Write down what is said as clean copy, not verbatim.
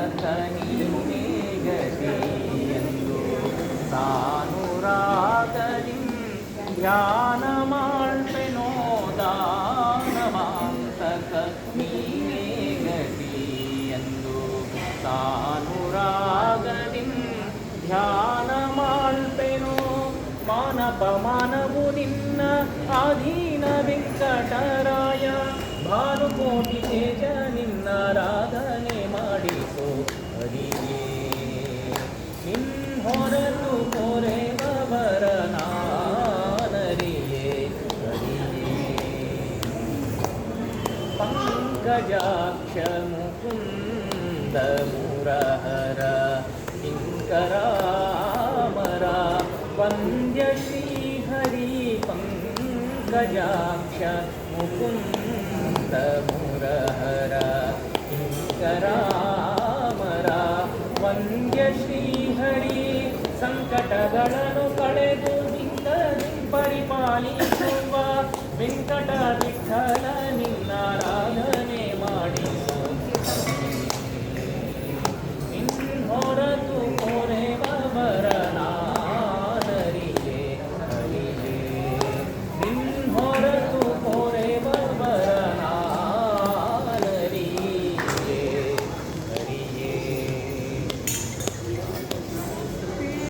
ನೀನೇ ಗತಿಯೆಂದು ಸಾನುರಾಗದಿ ಧ್ಯಾನ ಮಾಡ್ಪೆನೋ ದಾನವಾಂತಕ ನೀನೇ ಗತಿಯೆಂದು ಸಾನುರಾಗದಿ ಧ್ಯಾನ ಮಾಡ್ಪೆನೋ ಮಾನಪಮಾನವು ನಿನ್ನ ಅಧೀನ ವೆಂಕಟರಾಯ ಭಾನುಕೋಟಿ ತೇಜ ನಿನ್ನ ರಾಧನೆ ಮಾಡಿಸೋ ಹರಿಯೇ ನಿನ್ ಹೊರತು ಪೊರೆವರ ನಾನರಿಯೇ ಹರಿಯೇ ಪಂಕಜಾಕ್ಷ ಮುಕುಂದ ಮುರಹರ ಕಿಂಕರಾಮರ ವಂದ್ಯ ಶ್ರೀಹರಿ ಪಂಕಜಾಕ್ಷ ಮುಕುಂದ ಮುರಹರ ಕಿಂಕರಾಮರ ವಂದ್ಯ ಶ್ರೀಹರಿ ಸಂಕಟಗಳನ್ನು ಕಳೆದು ನಿಂದದಿ ಪರಿಪಾಲಿಸುವ ವೆಂಕಟ ವಿಠಲ ನಿನ್ನಾರಾಧನೆ